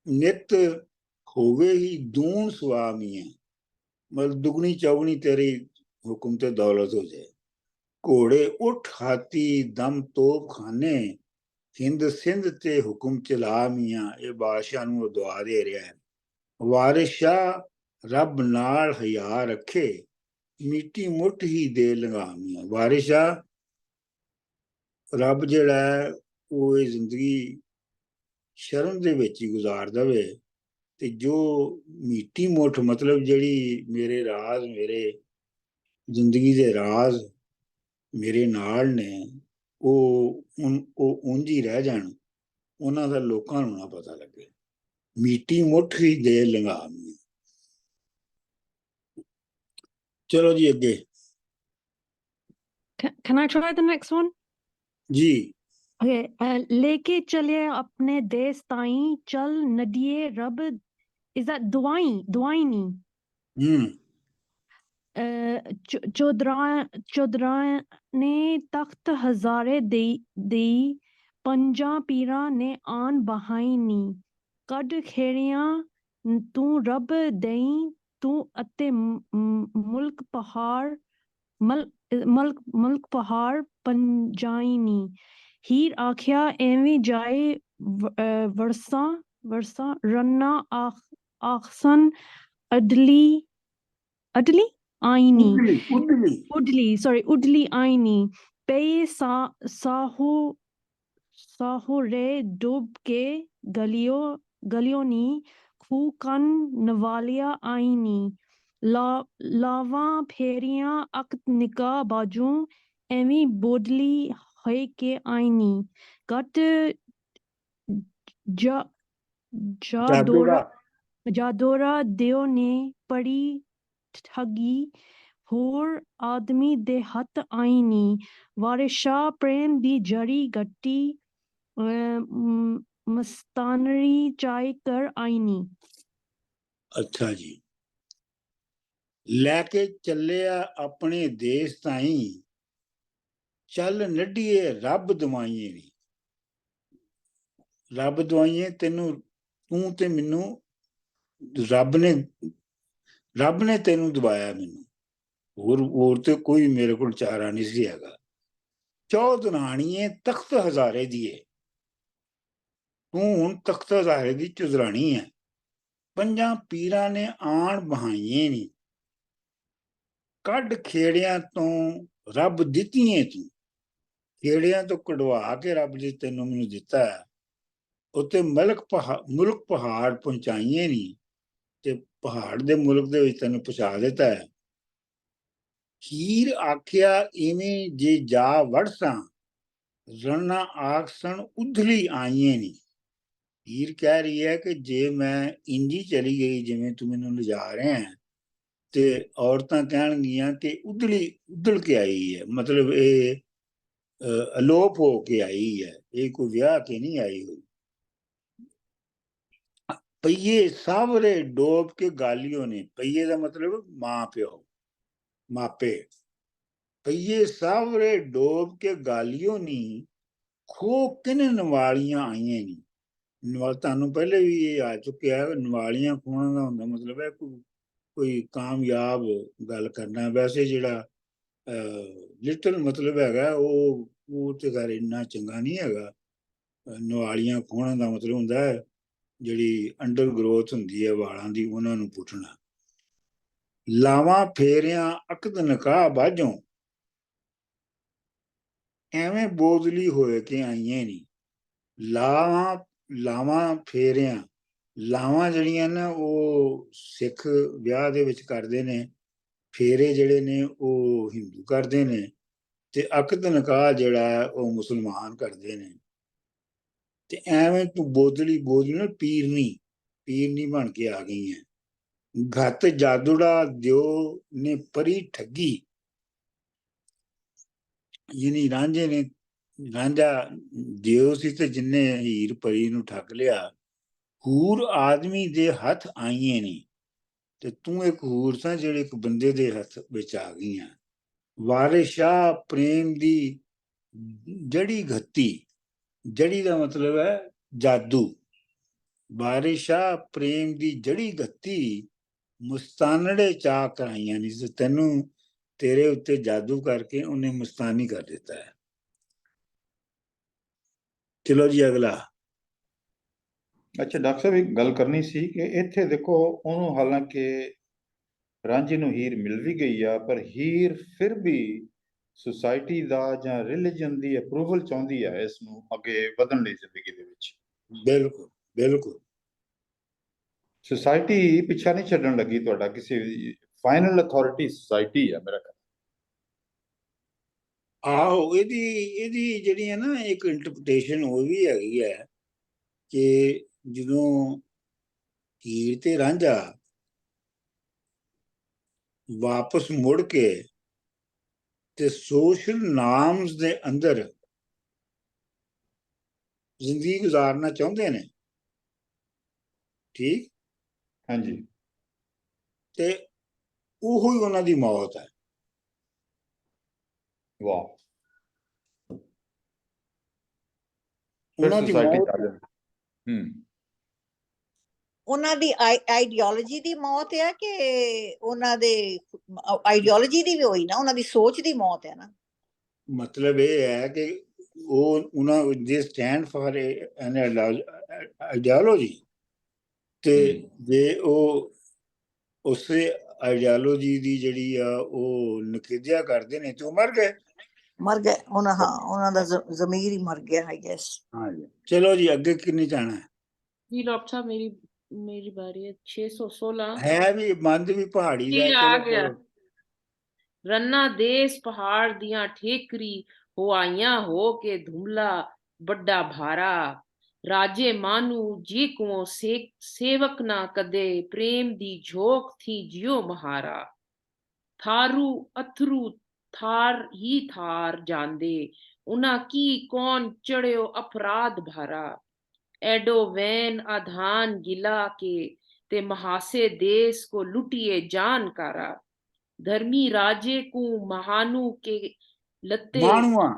नित होवे ही दून सुआ मियां। मतलब दुगनी चौगनी तेरी हुक्म ते दौलत हो जाए। घोड़े उठ हाथी दम तोप खाने, हिंद सिंध ते हुक्म चला मियां। ये बादशाह नूं दुआ दे रहा है। ਵਾਰਿਸ ਸ਼ਾਹ ਰੱਬ ਨਾਲ ਹਿਆ ਰੱਖੇ, ਮਿੱਟੀ ਮੁੱਠ ਹੀ ਦੇ ਲੰਗਾਮੀਆਂ। ਵਾਰਿਸ ਸ਼ਾਹ ਰੱਬ ਜਿਹੜਾ ਹੈ ਉਹ ਇਹ ਜ਼ਿੰਦਗੀ ਸ਼ਰਮ ਦੇ ਵਿੱਚ ਹੀ ਗੁਜ਼ਾਰ ਦੇਵੇ, ਤੇ ਜੋ ਮਿੱਟੀ ਮੁੱਠ ਮਤਲਬ ਜਿਹੜੀ ਮੇਰੇ ਰਾਜ਼, ਮੇਰੇ ਜ਼ਿੰਦਗੀ ਦੇ ਰਾਜ਼ ਮੇਰੇ ਨਾਲ ਨੇ, ਉਹ ਉਂਝ ਹੀ ਰਹਿ ਜਾਣ, ਉਹਨਾਂ ਦਾ ਲੋਕਾਂ ਨੂੰ ਨਾ ਪਤਾ ਲੱਗੇ। ਮਿੱਟੀ ਮੁੱਠ ਹੀ ਦੇ ਲੰਗਾਮੀਆਂ। ਚਲੋ ਜੀ ਅੱਗੇ Can I try the next one? Ji. Okay, लेके चले अपने देश ताईं, चल नदिए रब, is that दुआई चौधरा ने तख्त हजारे दी, पंजा पीरा ने आन बहाई नी, कड खेड़ियां तू रब देई, तू अते मुल्क पहाड़ पंजाई नी। हीर आख्या एवें जाए वरसा रन्ना आखसन अडली आईनी, उडली आईनी, पे साहू रे डूब के गलियों नी, खूकन नवालिया आईनी, लावा फेरियां अक निका बाजू, एवी बोडली है के आईनी, गट जादोरा देव ने पड़ी ठगी, होर आदमी दे हथ आईनी, वारिस शाह प्रेम दी जड़ी गट्टी, मस्तानरी चाय कर आईनी। अच्छा जी। लैके चलिया अपने देश ताईं, चल नड्डिए रब दवाइए नी। रब दवाइए तेनू, तू ते मैनू रब ने तेनू दवाया मैनू, होर ते कोई मेरे को चारा नहीं सी हैगा। चौधराणीए तख्त हजारे दिए, तू हुण तख्त हजारे दी चौधराणी है। पंजा पीरा ने आन बहाइए नी, कड खेड़ियां तो रब दित्तिए तू, खेड़ियां तो कढवा के रब जी तेनू मैनू दिता है। उत्ते मुल्क पहाड़ पहुंचाइए नी, ते पहाड़ दे मुल्क दे विच तैनू पहुंचा दिता है। हीर आख्या इवें जे जा वड़सा, रन्ना आखसन उधली आईए नी। हीर कह रही है कि जे मैं इंजी चली गई जिवें तू मैनू लिजा रहे हैं, ते औरतां कहणगियां कि उधल के आई है, मतलब ये अलोप हो के आई है, ये कोई विआह के नहीं आई हुई। पईए सावरे डोब के गालियों ने, पईए का मतलब मां प्यो मापे, पईए सावरे डोब के गालियों नी, खो किन नवालियां आईए नी। तुहानू पहले भी ये आ चुके है, नवालियां खोण का हुंदा मतलब है कोई कामयाब गल करना। वैसे जिहड़ा लिटल मतलब हैगा वो ते खैर इन्ना चंगा नहीं हैगा। नवालियां खोण का मतलब हुंदा है जिहड़ी अंडर ग्रोथ हुंदी है वालां दी, उन्हां नू पुੱਟਣਾ। लावां फेरियां अकद निकाह बाजों, एवें बोदली होए के आईए नी। लावां फेरियां, लावां ਜਿਹੜੀਆਂ ਨੇ ਉਹ ਸਿੱਖ ਵਿਆਹ ਦੇ ਵਿੱਚ ਕਰਦੇ ਨੇ, ਫੇਰੇ ਜਿਹੜੇ ਨੇ ਉਹ ਹਿੰਦੂ ਕਰਦੇ ਨੇ, ਤੇ ਅਕਦ ਨਿਕਾਹ ਜਿਹੜਾ ਉਹ ਮੁਸਲਮਾਨ ਕਰਦੇ ਨੇ। ਤੇ ਐਵੇਂ ਤੂੰ ਬੋਦਲੀ ਨਾ ਪੀਰਨੀ ਬਣ ਕੇ ਆ ਗਈ ਹੈ। ਘੱਤ ਜਾਦੂੜਾ ਦਿਓ ਨੇ ਪਰੀ ਠੱਗੀ, ਯਾਨੀ ਰਾਂਝਾ ਦਿਓ ਸੀ ਤੇ ਜਿੰਨੇ ਹੀਰ ਪਰੀ ਨੂੰ ਠੱਗ ਲਿਆ। ਹੂਰ ਆਦਮੀ ਦੇ ਹੱਥ ਆਈਏ ਨਹੀਂ, ਤੇ ਤੂੰ ਇੱਕ ਹੂਰ ਸਾਂ ਜਿਹੜੇ ਇੱਕ ਬੰਦੇ ਦੇ ਹੱਥ ਵਿੱਚ ਆ ਗਈਆਂ। ਵਾਰਿਸ ਸ਼ਾਹ ਪ੍ਰੇਮ ਦੀ ਜੜੀ ਘੱਤੀ, ਜੜੀ ਦਾ ਮਤਲਬ ਹੈ ਜਾਦੂ। ਵਾਰਿਸ ਸ਼ਾਹ ਪ੍ਰੇਮ ਦੀ ਜੜੀ ਘੱਤੀ, ਮੁਸਤਾਨੜੇ ਚਾਹ ਕਰਾਈਆਂ ਨਹੀਂ, ਤੇ ਤੈਨੂੰ ਤੇਰੇ ਉੱਤੇ ਜਾਦੂ ਕਰਕੇ ਉਹਨੇ ਮੁਸਤਾਨੀ ਕਰ ਦਿੱਤਾ ਹੈ। ਚਲੋ ਜੀ ਅਗਲਾ। ਅੱਛਾ ਡਾਕਟਰ ਸਾਹਿਬ, ਇੱਕ ਗੱਲ ਕਰਨੀ ਸੀ ਕਿ ਇੱਥੇ ਦੇਖੋ, ਉਹਨੂੰ ਹਾਲਾਂਕਿ ਰਾਂਝੇ ਨੂੰ ਹੀਰ ਮਿਲ ਵੀ ਗਈ ਆ, ਪਰ ਹੀਰ ਫਿਰ ਵੀ ਸੁਸਾਇਟੀ ਦਾ ਜਾਂ ਰਿਲੀਜਨ ਦੀ ਅਪਰੂਵਲ ਚਾਹੁੰਦੀ ਆ ਇਸ ਨੂੰ ਅੱਗੇ ਵਧਣ ਲਈ ਜ਼ਿੰਦਗੀ ਦੇ ਵਿੱਚ। ਬਿਲਕੁਲ ਬਿਲਕੁਲ। ਸੁਸਾਇਟੀ ਪਿੱਛਾ ਨਹੀਂ ਛੱਡਣ ਲੱਗੀ ਤੁਹਾਡਾ, ਕਿਸੇ ਫਾਈਨਲ ਅਥਾਰਟੀ ਸੁਸਾਇਟੀ ਆ ਮੇਰਾ ਖਿਆਲ। ਆਹੋ, ਇਹਦੀ ਜਿਹੜੀ ਹੈ ਨਾ ਇੱਕ ਇੰਟਰਪ੍ਰੀਟੇਸ਼ਨ ਉਹ ਵੀ ਹੈਗੀ ਹੈ ਕਿ ਜਦੋਂ ਹੀਰ ਤੇ ਰਾਂਝਾ ਵਾਪਸ ਮੁੜ ਕੇ ਤੇ ਸੋਸ਼ਲ ਨਾਰਮਸ ਦੇ ਅੰਦਰ ਜ਼ਿੰਦਗੀ ਗੁਜ਼ਾਰਨਾ ਚਾਹੁੰਦੇ ਨੇ, ਠੀਕ, ਹਾਂਜੀ, ਤੇ ਉਹੀ ਉਹਨਾਂ ਦੀ ਮੌਤ ਹੈ। ਵਾਹ, ਫਿਰ ਉਹਨਾਂ ਦੀ ਸੁਸਾਇਟੀ ਮੌਤ ਆ ਜਾਂਦੀ। ਉਹਨਾਂ ਦੀ ਆਈਡੀਓਲੋਜੀ ਦੀ ਮੌਤ ਹੈ ਕਿ ਉਹਨਾਂ ਦੇ ਆਈਡੀਓਲੋਜੀ ਦੀ ਵੀ ਹੋਈ ਨਾ, ਉਹਨਾਂ ਦੀ ਸੋਚ ਦੀ ਮੌਤ ਹੈ ਨਾ। ਮਤਲਬ ਇਹ ਹੈ ਕਿ ਉਹਨਾਂ ਦੇ ਸਟੈਂਡ ਫਾਰ ਐਨ ਆਈਡੀਓਲੋਜੀ, ਤੇ ਜੇ ਉਹ ਉਸੇ ਆਈਡੀਓਲੋਜੀ ਦੀ ਜਿਹੜੀ ਆ ਉਹ ਨਖੇਧਿਆ ਕਰਦੇ ਨੇ ਤੇ ਉਹ ਮਰ ਗਏ। ਮਰ ਗਏ ਉਹਨਾਂ, ਹਾਂ, ਉਹਨਾਂ ਦਾ ਜ਼ਮੀਰ ਹੀ ਮਰ ਗਿਆ, ਆਈ ਗੈਸ। ਹਾਂਜੀ, ਚਲੋ ਜੀ, ਅੱਗੇ ਕਿੰਨੀ ਜਾਣਾ ਹੈ? जी डॉक्टर साहब, मेरी बारी है। 616 ਹੈ ਵੀ ਮੰਦ ਵੀ ਪਹਾੜੀ ਦਾ, ये आ ਚਲੋ गया। ਕਰੋ। रन्ना देस पहाड़ दियां ठेकरी हो आइयां हो के धुमला बड़ा भारा राजे मानू जी को सेवक ना कदे प्रेम दी झोंक थी जियो महारा थारू अथरू थार ही थार जांदे उना की कौन चढ़ियो अपराध भारा एडो वैन आधान गिला के ते महासे देश को लुटिए जानकारा धर्मी राजे को महानु के लते ਮਾਣੂਆ,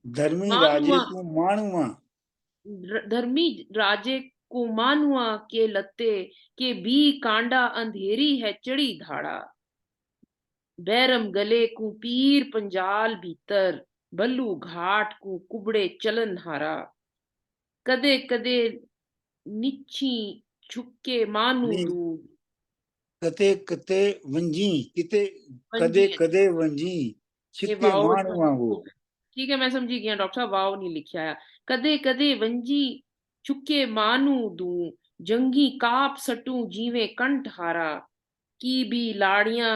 ਧਰਮੀ ਰਾਜੇ मानुआ ਕੋ ਮਾਣੂਆ। धर्मी राजे को मानुआ के लते के भी कांडा अंधेरी है चढ़ी धाड़ा बैरम गले को पीर पंजाल भीतर भल्लू घाट को कुबड़े चलन हारा कदे कदे निच्छी छुके मानू ਨਹੀਂ, दू ਕਤੇ ਕਤੇ ਵੰਜੀ, ਕਿਤੇ ਕਦੇ वंजी ਕਦੇ ਵੰਜੀ, ये ਛਿੱਕੇ वाओ ਮਾਣੂਆ वो। ठीक है, मैं समझी गया डॉक्टर साहब, वाओ नहीं लिखा है। कदे कदे वंजी चुके मानू दू जंगी काप सटू जीवे कंठ हारा की भी लाड़ियां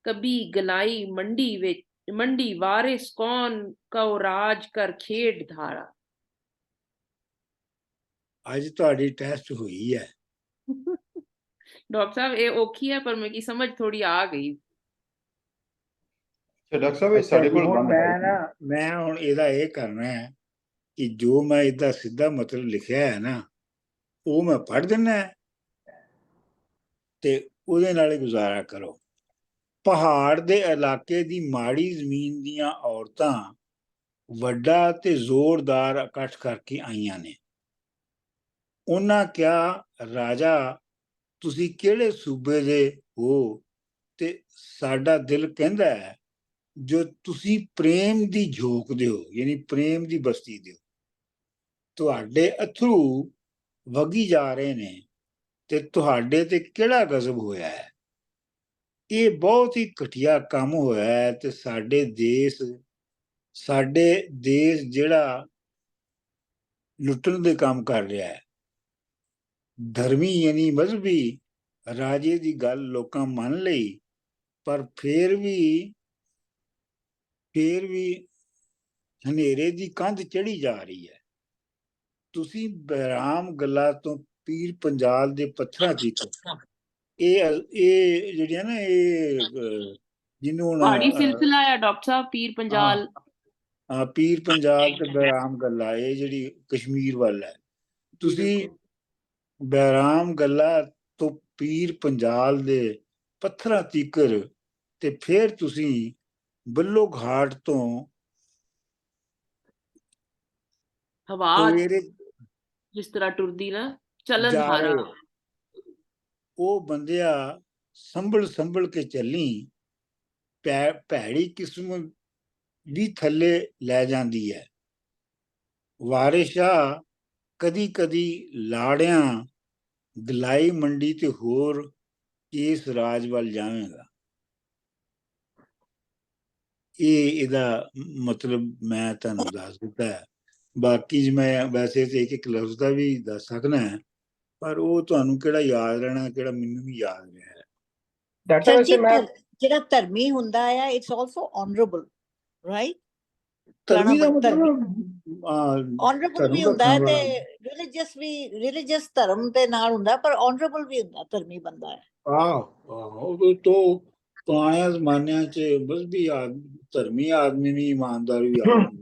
कभी गलाई मंडी वारिस कौन कौ राज कर खेड धारा। ਅੱਜ ਤੁਹਾਡੀ ਟੈਸਟ ਹੋਈ ਹੈ। डॉक्टर साहब ये औखी है पर मेरी समझ थोड़ी आ गई। ਤੇ ਡਾਕਟਰ ਸਾਹਿਬ, ਇਹ ਅੱਛਾ ਸਾਡੇ ਜੀ, ਕੋਲ ਹੁਣ ਬੰਦ ਮੈਂ ਹੁਣ ਇਹਦਾ ਇਹ ਕਰਨਾ ਹੈ ਕਿ ਜੋ ਮੈਂ ਇਹਦਾ ਸਿੱਧਾ ਮਤਲਬ ਲਿਖਿਆ ਹੈ ਨਾ, ਉਹ ਮੈਂ ਪੜ੍ਹ ਦਿੰਦਾ ਤੇ ਉਹਦੇ ਨਾਲ ਹੀ ਗੁਜ਼ਾਰਾ ਕਰੋ। ਪਹਾੜ ਦੇ ਇਲਾਕੇ ਦੀ ਮਾੜੀ ਜ਼ਮੀਨ ਦੀਆਂ ਔਰਤਾਂ ਵੱਡਾ ਤੇ ਜ਼ੋਰਦਾਰ ਇਕੱਠ ਕਰਕੇ ਆਈਆਂ ਨੇ। ਉਹਨਾਂ ਕਿਹਾ, ਰਾਜਾ ਤੁਸੀਂ ਕਿਹੜੇ ਸੂਬੇ ਦੇ ਹੋ? ਤੇ ਸਾਡਾ ਦਿਲ ਕਹਿੰਦਾ ਹੈ ਜੋ ਤੁਸੀਂ ਪ੍ਰੇਮ ਦੀ ਝੋਕ ਦਿਓ, ਯਾਨੀ ਪ੍ਰੇਮ ਦੀ ਬਸਤੀ ਦਿਓ। ਤੁਹਾਡੇ ਅਥਰੂ ਵਗੀ ਜਾ ਰਹੇ ਨੇ ਤੇ ਤੁਹਾਡੇ ਤੇ ਕਿਹੜਾ ਗਜ਼ਬ ਹੋਇਆ ਹੈ? ਇਹ ਬਹੁਤ ਹੀ ਘਟੀਆ ਕੰਮ ਹੋਇਆ ਹੈ ਤੇ ਸਾਡੇ ਦੇਸ਼ ਜਿਹੜਾ ਲੁੱਟਣ ਦੇ ਕੰਮ ਕਰ ਰਿਹਾ ਹੈ। ਧਰਮੀ ਯਾਨੀ ਮਜ਼ਹਬੀ ਰਾਜੇ ਦੀ ਗੱਲ ਲੋਕਾਂ ਮੰਨ ਲਈ, ਪਰ ਫੇਰ ਵੀ ਹਨੇਰੇ ਦੀ ਕੰਧ ਚੜੀ ਜਾ ਰਹੀ ਹੈ। ਤੁਸੀਂ ਬਹਿਰਾਮ ਗੱਲਾਂ ਤੋਂ ਪੀਰ ਪੰਜਾਲ ਦੇ ਪੱਥਰਾਂ ਦੀ ਇਹ ਜਿਹੜੀਆਂ ਨਾ ਇਹ ਜਿਹਨੂੰ ਹੁਣ पहाड़ी सिलसिला है डॉक्टर साहब, पीर पंजाल। ਪੀਰ ਪੰਜਾਲ ਤੇ ਬਹਿਰਾਮ ਗੱਲਾਂ, ਇਹ ਜਿਹੜੀ ਕਸ਼ਮੀਰ ਵੱਲ ਹੈ। ਤੁਸੀਂ ਬਹਿਰਾਮ ਗੱਲਾਂ ਤੋਂ ਪੀਰ ਪੰਜਾਲ ਦੇ ਪੱਥਰਾਂ ਤੀਕਰ ਤੇ ਫਿਰ ਤੁਸੀਂ ਬੱਲੋ ਘਾਟ ਤੋਂ हवा ਸਵੇਰੇ जिस तरह टुरदी ना चलन ਜਾ हारा। ਰਹੇ ਹੋ। ਉਹ ਬੰਦਿਆ ਸੰਭਲ ਕੇ ਚੱਲੀ, ਭੈੜੀ ਕਿਸਮ ਵੀ ਥੱਲੇ ਲੈ ਜਾਂਦੀ ਹੈ। ਵਾਰਿਸ ਸ਼ਾਹ ਕਦੀ ਕਦੀ ਲਾੜਿਆਂ ਗਲਾਈ ਮੰਡੀ ਤੇ ਹੋਰ ਇਸ ਰਾਜ ਵੱਲ ਜਾਵੇਂਗਾ। ਇਹ ਇਹਦਾ ਮਤਲਬ ਮੈਂ ਤੁਹਾਨੂੰ ਦੱਸ ਦਿੱਤਾ ਹੈ। ਬਾਕੀ ਮੈਂ ਵੈਸੇ ਤੇ ਇੱਕ ਲਫ਼ਜ਼ ਦਾ ਵੀ ਦੱਸ ਸਕਦਾ ਹੈ, ਪਰ ਉਹ ਤੁਹਾਨੂੰ ਕਿਹੜਾ ਯਾਦ ਰਹਿਣਾ, ਕਿਹੜਾ ਮੈਨੂੰ ਵੀ ਯਾਦ ਰਿਹਾ ਹੈ। ਡਾਕਟਰ ਸਾਹਿਬ ਸਰ ਵੈਸੇ ਜੀ ਮੈਂ ਜਿਹੜਾ ਧਰਮੀ ਹੁੰਦਾ ਆ ਇਟਸ ਆਲਸੋ ਆਨਰੇਬਲ, ਰਾਈਟ? ਧਰਮੀ ਦਾ ਧਰਮੀ ਮਤਲਬ ਆਨਰੇਬਲ ਧਰਮ ਵੀ ਹੁੰਦਾ ਰੱਖਣ ਹੈ ਤੇ ਵਾਲਾ। ਰਿਲੀਜੀਅਸ ਧਰਮ ਦੇ ਨਾਲ ਹੁੰਦਾ, ਪਰ ਆਨਰੇਬਲ ਵੀ ਹੁੰਦਾ, ਧਰਮੀ ਬੰਦਾ ਹੈ। ਉਹ ਤੋਂ ਪੁਰਾਣੇ ਜ਼ਮਾਨਿਆਂ 'ਚ ਬਸ ਵੀ ਧਰਮੀ ਆਦਮੀ ਵੀ ਇਮਾਨਦਾਰ ਵੀ ਆਦਮੀ।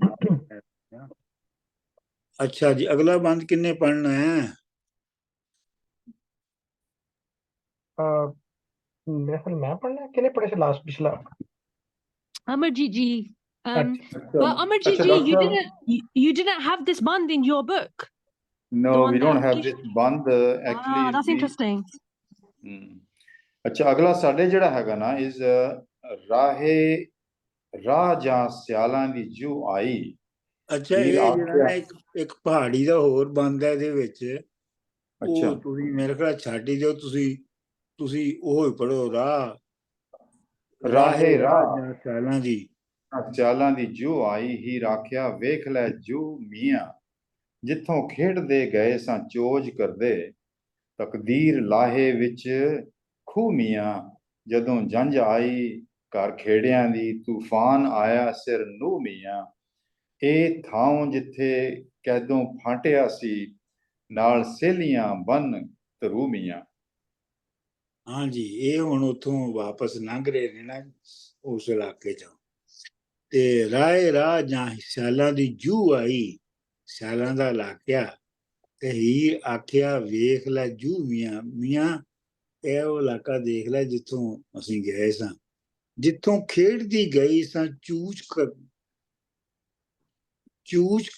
ਅੱਛਾ ਜੀ, ਅਗਲਾ ਬੰਦ ਕਿੰਨੇ ਪੜ੍ਹਨਾ ਹੈ? मेरे ख्याल मैं पढ़ना है, किने पढ़े से लास्ट पिछला? Amarjit ji, अच्छा but Amarjit अच्छा ji, doctor you didn't have this band in your book. No, The one we don't that have this band actually. that's interesting. ਅੱਛਾ, ਅਗਲਾ ਸਾਡੇ ਜਿਹੜਾ ਹੈਗਾ ਨਾ ਇਸ ਰਾਹ ਜਾਂ ਸਿਆਲਾਂ ਦੀ ਜੂ ਆਈ। ਅੱਛਾ, ਹੀਰ ਇਹ ਜਿਹੜਾ ਨਾ ਆਖਿਆ। ਇੱਕ ਪਹਾੜੀ ਦਾ ਹੋਰ ਬੰਦ ਹੈ ਇਹਦੇ ਵਿੱਚ। ਅੱਛਾ, ਉਹ ਤੁਸੀਂ ਮੇਰੇ ਖਿਆਲ ਛੱਡ ਹੀ ਦਿਓ, ਤੁਸੀਂ ਉਹ ਹੀ ਪੜੋ, ਰਾਹੇ ਰਾਹ ਜਾਂ ਸਿਆਲਾਂ ਦੀ। ਸਿਆਲਾਂ ਦੀ ਜੂ ਆਈ, ਹੀਰ ਆਖਿਆ ਵੇਖ ਲੈ ਜੂ ਮੀਆਂ, ਜਿੱਥੋਂ ਖੇਡਦੇ ਗਏ ਸਾਂ ਚੋਜ ਕਰਦੇ, ਤਕਦੀਰ ਲਾਹੇ ਵਿੱਚ ਖੂਹ ਮੀਆਂ, ਜਦੋਂ ਜੰਝ ਆਈ ਘਰ ਖੇੜਿਆਂ ਦੀ, ਤੂਫਾਨ ਆਇਆ ਸਿਰ ਨੂਹ ਮੀਆਂ, ਇਹ ਥਾਂ ਜਿੱਥੇ ਕੈਦੋਂ ਫਾਂਟਿਆ ਸੀ, ਨਾਲ ਸਹੇਲੀਆਂ ਬੰਨ ਧਰੂ ਮੀਆਂ। ਹਾਂਜੀ, ਇਹ ਹੁਣ ਉੱਥੋਂ ਵਾਪਸ ਲੰਘ ਰਹੇ ਨੇ ਨਾ ਉਸ ਇਲਾਕੇ 'ਚੋਂ, ਤੇ ਰਾਹੇ ਰਾਹ ਜਾਂ ਸਿਆਲਾਂ ਦੀ ਜੂ ਆਈ, ਸਿਆਲਾਂ ਦਾ ਇਲਾਕਿਆ, ਤੇ ਹੀਰ ਆਖਿਆ ਵੇਖ ਲੈ ਜੂ ਮੀਆਂ, ਮੀਆਂ ਇਹ ਉਹ ਇਲਾਕਾ ਦੇਖ ਲੈ ਜਿੱਥੋਂ ਅਸੀਂ ਗਏ ਸਾਂ, ਜਿੱਥੋਂ ਖੇਡਦੀ ਗਈ ਸਾਂ ਚੂਚ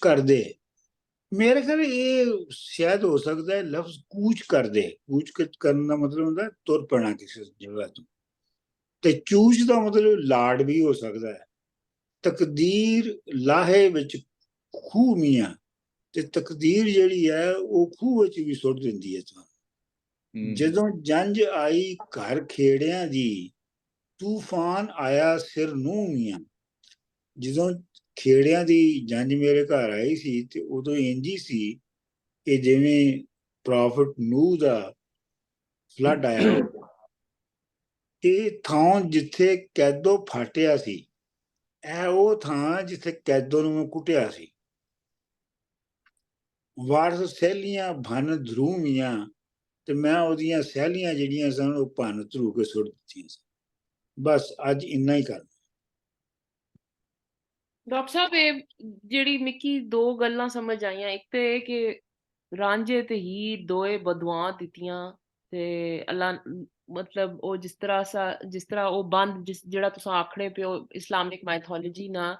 ਕਰਦੇ। ਮੇਰੇ ਖਿਆਲ ਇਹ ਸ਼ਾਇਦ ਹੋ ਸਕਦਾ ਹੈ ਲਫ਼ਜ਼ ਕੂਚ ਕਰਦੇ। ਕੂਚ ਕਰਨ ਦਾ ਮਤਲਬ ਹੁੰਦਾ ਤੁਰ ਪੈਣਾ ਕਿਸੇ ਜਗ੍ਹਾ ਤੋਂ, ਤੇ ਚੂਚ ਦਾ ਮਤਲਬ ਲਾਡ ਵੀ ਹੋ ਸਕਦਾ ਹੈ। ਤਕਦੀਰ ਲਾਹੇ ਵਿੱਚ ਖੂਹ ਮੀਆਂ, ਤੇ ਤਕਦੀਰ ਜਿਹੜੀ ਹੈ ਉਹ ਖੂਹ ਵਿੱਚ ਵੀ ਸੁੱਟ ਦਿੰਦੀ ਹੈ ਤੁਹਾਨੂੰ। ਜਦੋਂ ਜੰਝ ਆਈ ਘਰ ਖੇੜਿਆਂ ਦੀ, ਤੂਫਾਨ ਆਇਆ ਸਿਰ ਨੂਹ ਮੀਆਂ। ਜਦੋਂ ਖੇੜਿਆਂ ਦੀ ਜੰਝ ਮੇਰੇ ਘਰ ਆਈ ਸੀ ਤੇ ਉਦੋਂ ਇੰਝ ਹੀ ਸੀ ਕਿ ਜਿਵੇਂ ਪ੍ਰੋਫਟ ਨੂਹ ਦਾ ਫਲੱਡ ਆਇਆ ਹੋਵੇ। ਇਹ ਥਾਂ ਜਿੱਥੇ ਕੈਦੋਂ ਫਾਟਿਆ ਸੀ, ਇਹ ਉਹ ਥਾਂ ਜਿੱਥੇ ਕੈਦੋਂ ਨੂੰ ਕੁੱਟਿਆ ਸੀ। ਵਾਰਸ ਸਹੇਲੀਆਂ ਭੰਨ ਧਰੂ ਮੀਆਂ, ਤੇ ਮੈਂ ਉਹਦੀਆਂ ਸਹੇਲੀਆਂ ਜਿਹੜੀਆਂ ਸਨ ਉਹ ਭੰਨ ਧਰੂ ਕੇ ਸੁੱਟ ਦਿੱਤੀਆਂ ਸਨ। ਬਸ ਅੱਜ ਇੰਨਾ ਹੀ ਕਰ। ਡਾਕਟਰ ਸਾਹਿਬ, ਇਹ ਜਿਹੜੀ ਮਿੱਕੀ ਦੋ ਗੱਲਾਂ ਸਮਝ ਆਈਆਂ। ਇੱਕ ਤੇ ਇਹ ਕਿ ਰਾਂਝੇ ਤੇ ਹੀਰ ਦੋਏ ਬਦੂਆਂ ਦਿੱਤੀਆਂ, ਤੇ ਅੱਲਾ ਮਤਲਬ ਉਹ ਜਿਸ ਤਰ੍ਹਾਂ ਉਹ ਬੰਦ ਜਿਹੜਾ ਤੁਸੀਂ ਆਖਣੇ ਪਿਓ ਇਸਲਾਮਿਕ ਮਾਈਥੋਲੋਜੀ ਨਾਲ,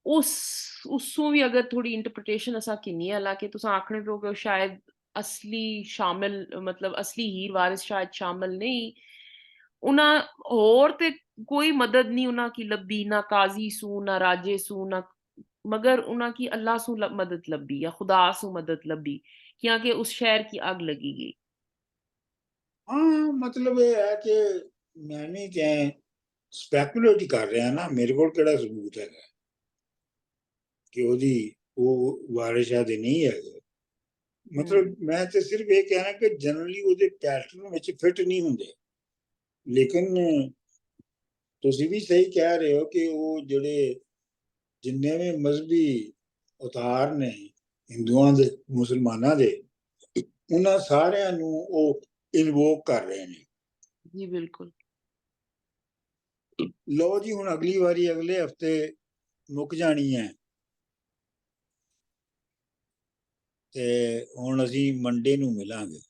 ਉਸੋਂ ਵੀ ਅਗਰ ਥੋੜੀ ਇੰਟਰਪ੍ਰੀਟੇਸ਼ਨ ਅਸਾਂ ਕਿੰਨੀ ਹੈ, ਹਾਲਾਂਕਿ ਤੁਸੀਂ ਆਖਣੇ ਪਿਓ ਕਿ ਉਹ ਸ਼ਾਇਦ ਅਸਲੀ ਸ਼ਾਮਿਲ, ਮਤਲਬ ਅਸਲੀ ਹੀਰ ਵਾਰਿਸ ਸ਼ਾਇਦ ਸ਼ਾਮਿਲ ਨਹੀਂ। ਉਹਨਾਂ ਹੋਰ ਤੇ कोई मदद नहीं उना की लब्बी, ना काजी सू ना राजे सू ना, मगर उना की अल्लाह सू मदद लब्बी या खुदा सू मदद लब्बी, क्या कि उस शहर की आग लगी गई। हाँ, मतलब ये है कि मैं नहीं चाहे स्पैकुलेट कर रहा ना, मेरे को केड़ा सबूत है कि ओदी वो वारिशा दे नहीं है। मतलब मैं तो सिर्फ ये कहना कि जनरली ओदे पैटर्न ਵਿੱਚ ਫਿਟ ਨਹੀਂ ਹੁੰਦੇ। ਲੇਕਿਨ ਤੁਸੀਂ ਵੀ ਸਹੀ ਕਹਿ ਰਹੇ ਹੋ ਕਿ ਉਹ ਜਿਹੜੇ ਜਿੰਨੇ ਵੀ ਮਜ਼ਹਬੀ ਉਤਾਰ ਨੇ ਹਿੰਦੂਆਂ ਦੇ ਮੁਸਲਮਾਨਾਂ ਦੇ, ਉਹਨਾਂ ਸਾਰਿਆਂ ਨੂੰ ਉਹ ਇਨਵੋਕ ਕਰ ਰਹੇ ਨੇ। ਜੀ ਬਿਲਕੁਲ। ਲਓ ਜੀ, ਹੁਣ ਅਗਲੀ ਵਾਰੀ ਅਗਲੇ ਹਫਤੇ ਮੁੱਕ ਜਾਣੀ ਹੈ, ਤੇ ਹੁਣ ਅਸੀਂ ਮੰਡੇ ਨੂੰ ਮਿਲਾਂਗੇ।